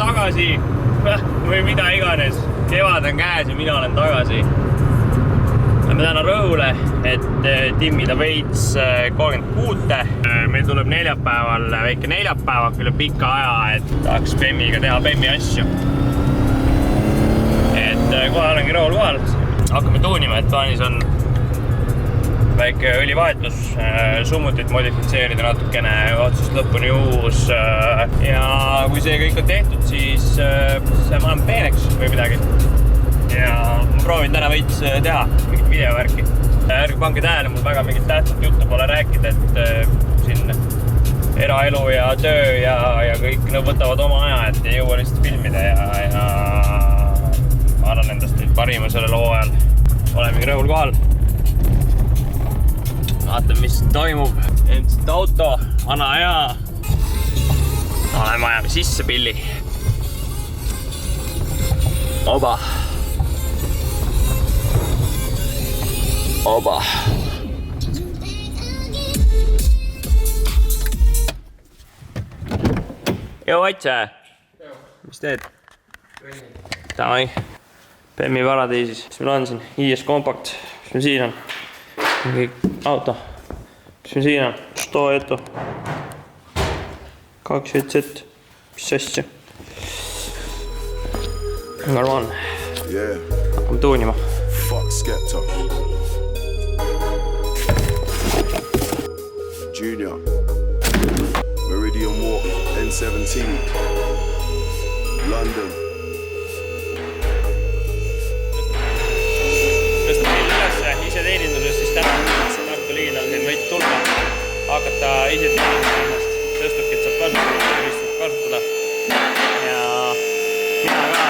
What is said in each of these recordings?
tagasi või mida iganes. Kevad on käes ja mina olen tagasi. Lähme täna rõhule, et timmida veits 36. Meil tuleb neljapäeval väike neljapäev üle pika aja, et tahaks Bemmiga teha Bemmi asju. Et kohe olengi rõhul kohal. Hakkame tuunima, et plaanis on väike õlivahetus, summutit modifitseerida natukene, otsust lõpuni uus. Ja kui see kõik on tehtud, siis see ma olen peeneks või midagi. Ja ma proovin täna veits teha mingit videovärki. Ärge pange tähele, mul väga mingit tähtsat juttu pole rääkida, et siin eraelu ja töö ja kõik võtavad oma aja, et ei jõua lihtsalt filmida ja ma annan endast nüüd parima selle loo ajal. Olemegi rõhul kohal. Vaatame, mis toimub. Endist auto, vana hea. Oleme ajame sisse pilli. Oba. Oba. Joo, Aitse. Mis teed? Davai. Bemmi paradiisis. Mis meil on siin? IS Compact. Mis meil siin on? Mingi auto. Mis meil siin on? Stoo etu. 2 headset. Mis asja? Arvan. Hakkame tuunima. Fuck Skepta. Junior. Meridian Walk. N17. London. Tõstad meil üles ise teeninduses, siis täna Tartu liinal siin võid tulla, hakata ise teenindama ennast. Tõstukit saab kasutada. Ja mina ka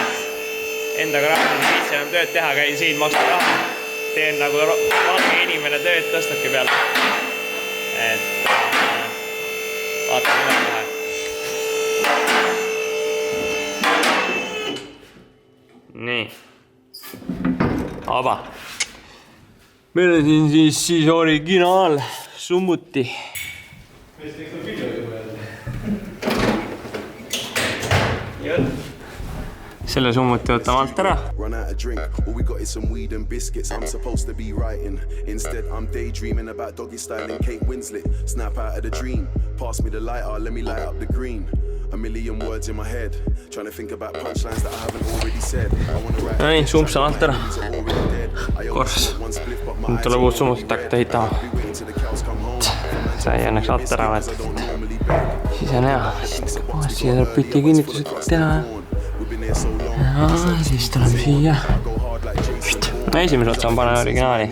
enda garaažis viitsi enam tööd teha, käin siin, maksta raha. Teen nagu valge inimene tööd tõstuki peal. Et vaatame üle kohe. Nii. Aba. Meil on siin siis originaal summuti. Mis teeks on video juba jälle? Selle summuti võtame alt ära. Run out of drink, all we got is some weed and biscuits. I'm supposed to be writing, instead I'm daydreaming about doggy styling Kate Winslet. Snap out of the dream, pass me the lighter, let me light up the green. A million words in my head, trying to think about punchlines that I haven't already said. No nii, sumpsa alt ära. Korras. Nüüd tuleb uut summutit hakata ehitama. Sai õnneks alt ära võetud. Siis on hea. Siia tuleb püti kinnitused teha. Ja siis tuleme siia. No esimese otsa on pane originaali.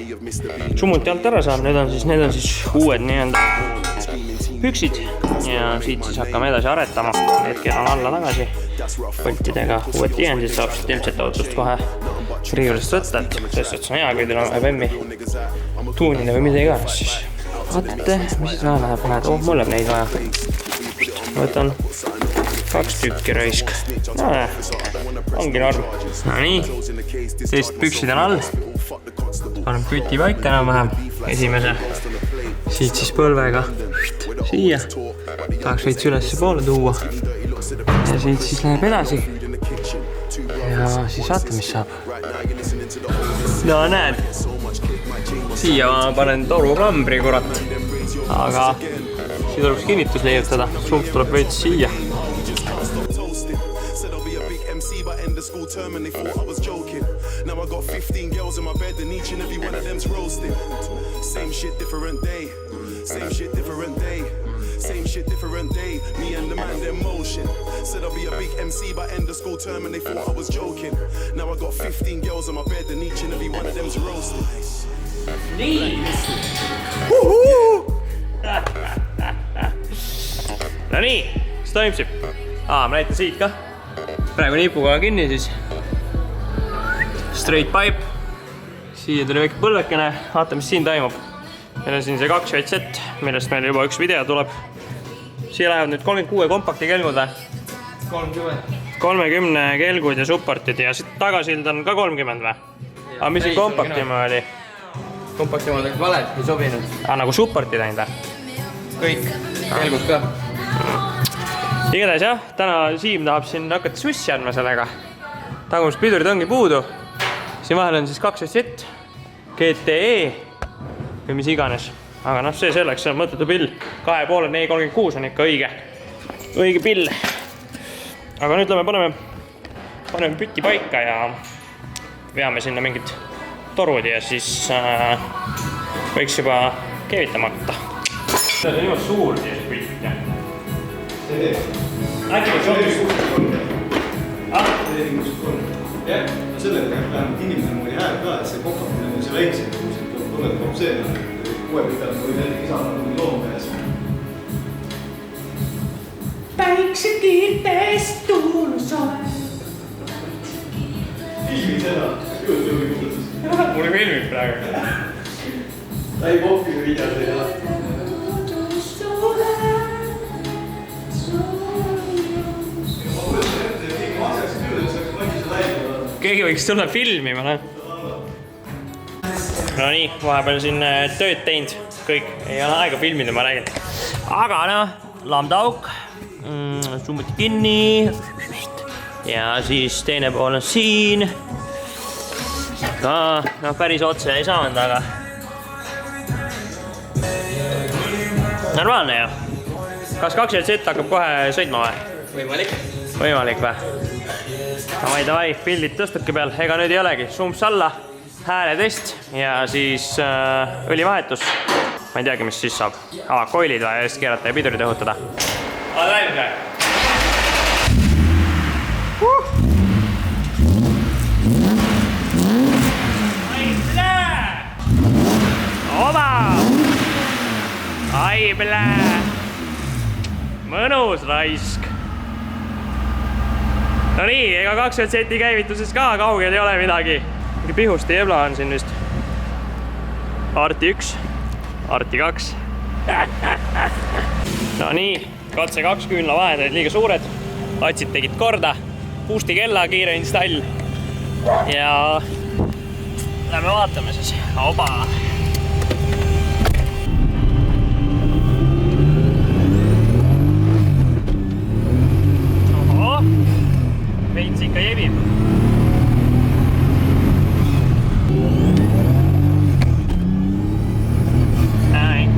Summuti alt ära saab, need on siis uued nii-öelda püksid. Ja siit siis hakkame edasi aretama. Hetkel on alla tagasi. Põltidega uued tihendid saab siit ilmselt otsust kohe riiulist võtta, et sest see on hea, kui teil on Bemmi tuunida või mida iganes siis. Vaatate, mis siis vaja läheb, näed, mul läheb neid vaja. Võtan 2 tükki raisk. Ongi norm. No nii, teist püksid on all. Panen püti paika enam-vähem. Esimese siit siis põlvega siia. Tahaks veits ülesse poole tuua. Ja siit siis läheb edasi. Ja siis vaata, mis saab. No näed. Siia ma panen toruklambri, kurat. Aga siia tuleb kinnitus leiutada. Sump tuleb veits siia. School term and they thought I was joking. Now I got 15 girls in my bed and each and every one of them's roasting. Same shit, different day. Same shit, different day. Same shit, different day. Me and the man, they're motion. Said I'll be a big MC by end of school term and they thought I was joking. Now I got 15 girls in my bed and each and every one of them's roasting. Nii! No nii, mis toimub siin? Ma näitan siit ka. Praegu nipuga kinni siis. Straight pipe. Siia tuli väike põlvekene. Vaata, mis siin toimub. Meil on siin see 2 headset, millest meil juba üks video tuleb. Siia lähevad nüüd 36 kompakti kelgud. 30 kelgud ja supportid ja siit tagasild on ka 30 või? Aga mis siin kompaktima oli? Kompaktima oli valed, ei sobinud. Nagu supportid ainult või? Kõik, kelgud ka. igatahes jah, täna Siim tahab siin hakata sussi andma sellega. Tagumis pidurid ongi puudu. Siin vahel on siis 2 SZ, GTE või mis iganes. Aga noh, see selleks on mõttetu pill. 2,5 E36 on ikka õige pill. Aga nüüd paneme pütti paika ja veame sinna mingid torud ja siis võiks juba keevitama hakata. See on niimoodi suur see pütt. Äkki võiks hoopis jah, sellega vähemalt inimesel muu hääl ka, et see kokkamine on see väiksem, kui see tunneb see uue pidanud või näiteks isana mingi loom käes. Päiksekiirtest tuulus olen. Filmi seda, juurde või kuuldes. Mul ei filmib praegu. Ta ei pohki või videos ei ole. Keegi võiks tulla filmima, noh. No nii, vahepeal siin tööd teinud. Kõik, ei ole aega filmida, ma räägin. Aga noh, lambdauk. Summuti kinni. Ja siis teine pool on siin. Ka, noh, päris otse ei saanud, aga normaalne jah. Kas 2 LZ hakkab kohe sõitma või? Võimalik või? Davai, pildid tõstubki peal, ega nüüd ei olegi. Sumps alla, hääletest ja siis õlivahetus. Ma ei teagi, mis siis saab. Koilid vaja just keerata ja pidurid õhutada. Aga läinud või? Oba! Ai blää! Mõnus raisk! No nii, ega 2 LZ käivituses ka kaugel ei ole midagi. Mingi pihusti jebla on siin vist. Arti 1, Arti 2. No nii, katse 2 küünlavahed olid liiga suured. Atsid tegid korda. Puusti kella, kiire install. Ja lähme vaatame siis. Oba! Veits ikka jebib.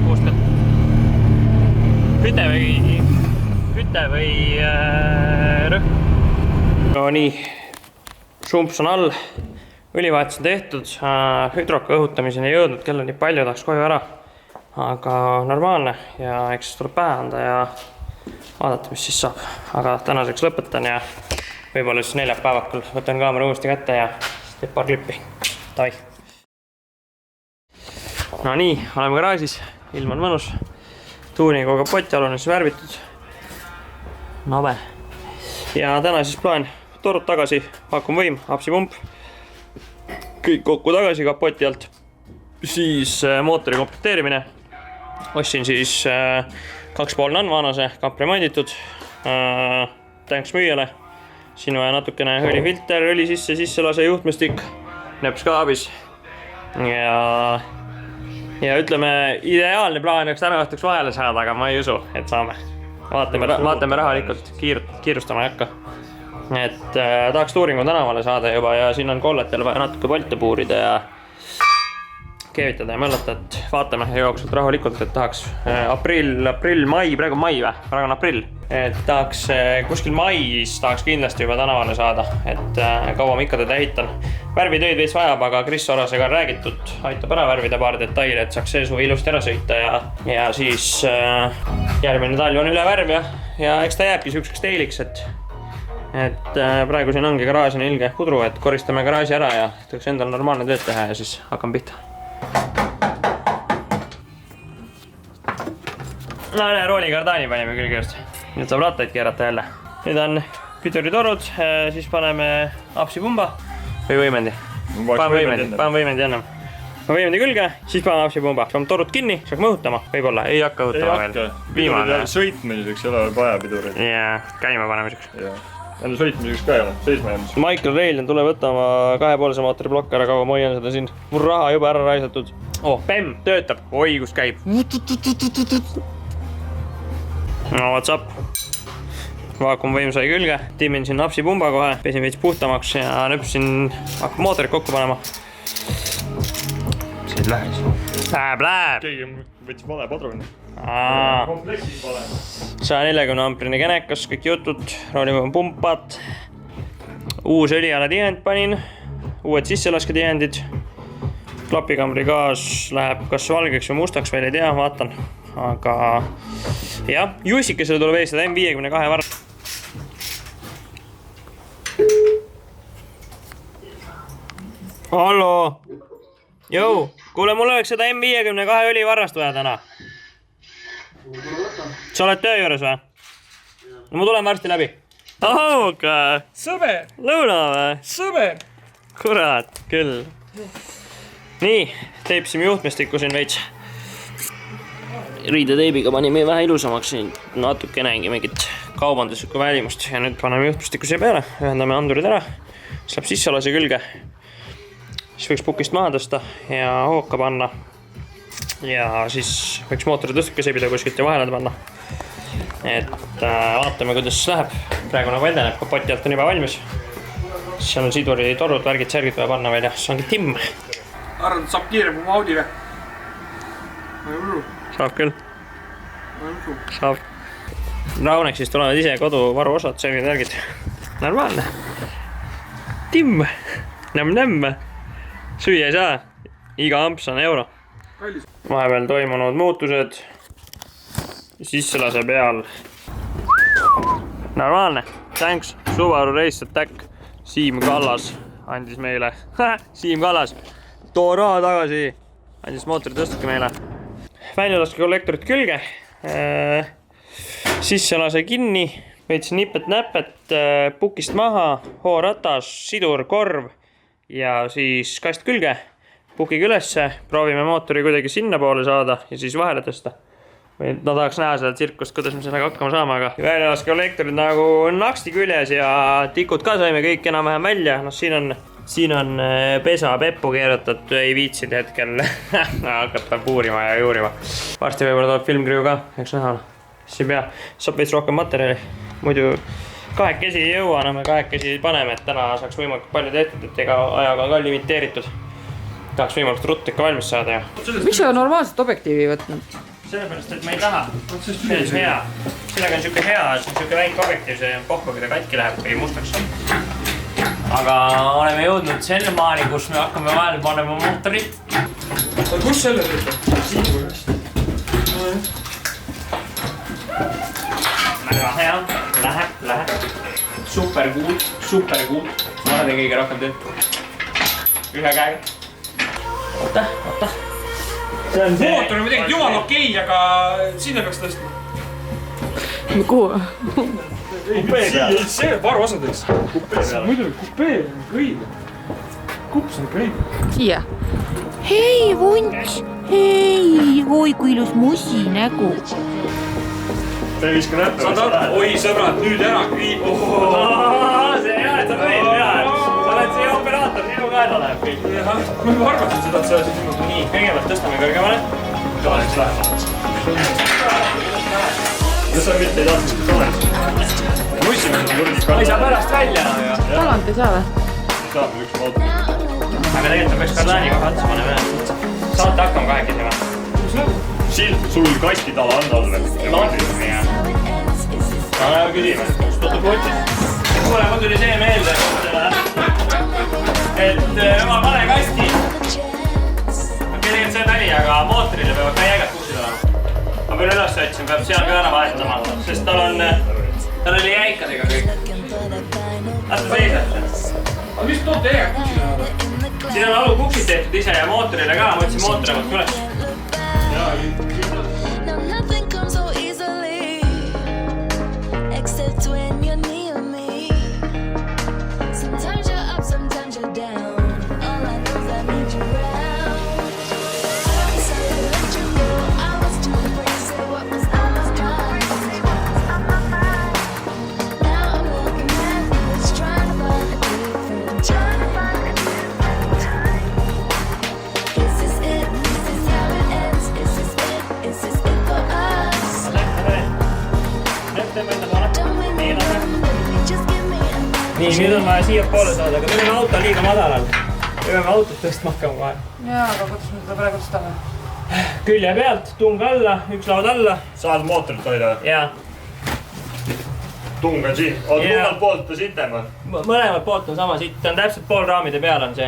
Kuust küte või rõhk. No nii, sumps on all, õlivahetus on tehtud, hüdroka õhutamiseni ei jõudnud, kell on nii palju, tahaks koju ära. Aga normaalne ja eks tuleb pähe anda ja vaadata, mis siis saab. Aga tänaseks lõpetan ja võib-olla siis neljapäevakul võtan kaamera uuesti kätte ja teeb paar klippi. Davai. No nii, oleme garaažis, ilm on mõnus. Tuuningu kapoti alune siis värvitud. Nabe. Ja täna siis plaan torud tagasi, vakuumvõim, hapsipump. Kõik kokku tagasi kapoti alt. Siis mootori komplekteerimine. Ostsin siis 2,5 nanvanase, kamp remonditud. Tänks müüjale. Siin vaja natukene õlifilter, õli sisse lase juhtmestik, neps ka abis. Ja ütleme, ideaalne plaan oleks täna õhtuks vahele saada, aga ma ei usu, et saame. Vaatame rahalikult, kiirustama ei hakka. Et tahaks tuuringu tänavale saada juba ja siin on kolletel vaja natuke polte puurida ja keevitada ja möllata, et vaatame jooksvalt rahulikult, et tahaks aprill, mai, praegu mai või? Praegu on aprill. Et tahaks kuskil mais tahaks kindlasti juba tänavale saada, et kaua ma ikka teda ehitan. Värvitöid veits vajab, aga Kris Orasega on räägitud, aitab ära värvida paar detaili, et saaks see suvi ilusti ära sõita ja siis järgmine talv on üle värv ja eks ta jääbki süükseks teiliks, et praegu siin ongi garaaž on ilge pudru, et koristame garaaži ära ja tahaks endal normaalne tööd teha ja siis hakkame pihta. No näe, roolikardaani panime külge just. Nüüd saab rattaid keerata jälle. Nüüd on piduritorud, siis paneme hapsipumba või võimendi. Panen võimendi ennem. Panen võimendi külge, siis paneme hapsipumba. Saame torud kinni, siis hakkame õhutama. Võib-olla, ei hakka õhutama veel. Viimane. Sõitmiseks ei ole vaja pidureid. Jaa, käima panemiseks. Enda sõitmiseks ka ei ole, seisma jäänud. Michael Railian tuleb võtama 2,5 mootori plokk ära, kaua ma hoian seda siin. Mul raha juba ära raisatud. PEM töötab. Oi, kus käib. No what's up? vaakumvõim sai külge, tiimin siin napsipumba kohe, pesin veits puhtamaks ja nüpsin hakkab mootorit kokku panema. See ei lähe siis. Läheb. Keegi võttis vale padruni. Komplektis vale. 140 amprine kenekas, kõik jutud, roolime pumpad. Uus õliala tihend panin, uued sisselasketihendid. Klapikambri gaas läheb kas valgeks või mustaks, veel ei tea, vaatan. Aga jah, juissikesele tuleb eestada M52 varra. Hallo! Jõu, kuule, mul oleks seda M52 õlivarrast vaja täna. Sa oled töö juures või? No ma tulen varsti läbi. Auga! Sõber! Lõuna või? Sõber! Kurat, küll. Nii, teipsime juhtmestikku siin veits. Riideteibiga panime vähe ilusamaks siin, natuke näengi mingit kaubanduslikku välimust ja nüüd paneme juhtmestikku siia peale, ühendame andurid ära, siis läheb sisselase külge. Siis võiks pukist maha tõsta ja hooka panna ja siis võiks mootori tõstuke sebida kuskilt ja vahele panna. Et vaatame, kuidas läheb. Praegu nagu edeneb, kapoti alt on juba valmis. Seal on siduri torud, värgid, särgid peab panna veel ja siis ongi timm. Arvad, saab kiirem kui Audi või? Saab küll. Saab. Rauneksist tulevad ise kodu varuosad, särgid, värgid. Normaalne. Timm. Nämm. Süüa ei saa. Iga amps on euro. Vahepeal toimunud muutused. Sisselase peal. Normaalne. Thanks. Subaru Race Attack. Siim Kallas andis meile. Siim Kallas. Too raha tagasi. Andis mootori tõstuke meile. Väljalaske kollektorit külge. Sisselase kinni. Veits nipet-näpet. Pukist maha. Hooratas. Sidur, korv. Ja siis kast külge. Pukiga ülesse. Proovime mootori kuidagi sinna poole saada ja siis vahele tõsta. No tahaks näha seda tsirkust, kuidas me sellega hakkama saame, aga väljalaske kollektorid nagu naksti küljes ja tikud ka saime kõik enam-vähem välja. No siin on pesa peppu keeratud, ei viitsid hetkel hakata puurima ja juurima. Varsti võib-olla tuleb filmkriu ka, eks näha. Siis ei pea, saab veits rohkem materjali. Muidu kahekesi ei jõua, me kahekesi paneme, et täna saaks võimalikult palju tehtud, et ega ajaga on ka limiteeritud. Tahaks võimalikult ruttu ikka valmis saada ja... Miks sa normaalset objektiivi võtnud? Sellepärast, et ma ei taha. See on hea. Sellega on siuke hea, see on siuke väike objektiiv, see pohku, kui ta katki läheb või mustaks. Aga oleme jõudnud selle maani, kus me hakkame vahel panema mootori. Kus selle teete? Siin juurest. Väga hea. Läheb. Super good. Ma olen kõige rohkem tööd. Ühe käega. Oota. Mootor on midagi jumal okei, aga sinna peaks tõstma. Kuhu? See varuosadeks. Muidu kupee on kõige. Kups on kõige. Siia. Hei, vunts! Hei! Oi, kui ilus mussi nägu. See ei viska näppe. Oi sõbrad, nüüd ära küi. See hea, et sa võid teha. Sa oled siia operaator, sinu kaela läheb kõik. Ma juba arvasin seda, et sa oled siin. Nii, kõigepealt tõstame kõrgemale. Kaaneks läheb. Ja sa mitte ei tahtnud kaaneks. Muisime, et ma ei saa pärast välja. Tagant ei saa või? Saab üks mood. Aga tegelikult peaks kardaani kohe otsa panema. Saate hakkama kahekesi või? Sild sul kastitala on all veel. Laadrimi jah. No küsime, kus tuttub otsis. Kuule, mul tuli see meelde, et ma pane kasti. Tegelikult see on nali, aga mootorile peavad ka jäigad kuksid olema. Ma pean üles otsima, peab seal ka ära vahetama, sest tal oli jäikadega kõik. Las ta seisab. Aga mis toote jäigad kuksid olema? Siin on alukuksid tehtud ise ja mootorile ka, ma võtsin mootori võtku üles. Now nothing comes so easily, except when you're near me. Sometimes you're up, sometimes you're down. All I know is I need you around. I decided to let you go. I was too afraid to say what was on my mind. Now I'm looking backwards, trying to find a different time. Is this it? Is this how it ends? Is this it? Is this it for us? Don't make me nii, nüüd on vaja siia poole saada, aga meil on auto liiga madalal. Me peame autot tõstma hakkama kohe. jaa, aga kuidas me seda praegu tõstame? Külje pealt, tung alla, üks laud alla. Saad mootorit hoida? Jaa. Tung on siin. Oot, kummalt poolt on sitem? Mõlemalt poolt on sama sitt, on täpselt pool raamide peal on see.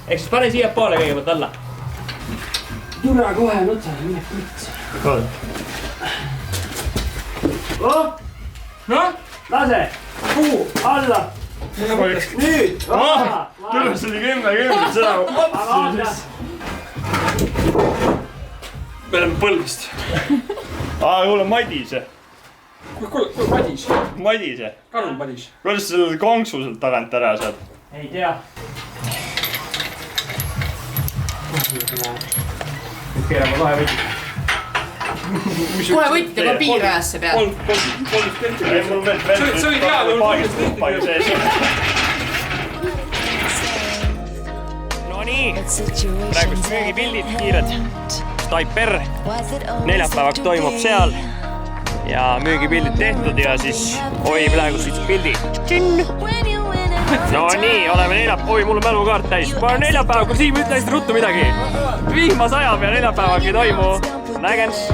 Ehk siis pane siia poole kõigepealt alla. Tule kohe nutsale, mine kõitsa. Noh, lase, kuhu, alla. Nüüd, vaata. Küll see oli 10 seda. Me oleme põlvist. Kuule, Madise. Kuule, Madis. Madise. Karl Madis. Kuidas selle konksu sealt tagant ära saad? Ei tea. Keerame kohe võtid. kohe võtite, kui piir ajasse peal. Ei, mul veel See oli teada, paagist palju sees. No nii, praegu müügipildid kiired. Taiper, neljapäevaks toimub seal. Ja müügipildid tehtud ja siis oi, praegu siis pildi. No nii, oleme neljapäev. Oi, mul on mälukaart täis. Ma olen neljapäev, kui Siim ütlesid ruttu midagi. Vihma sajab ja neljapäevagi ei toimu. Nägemist.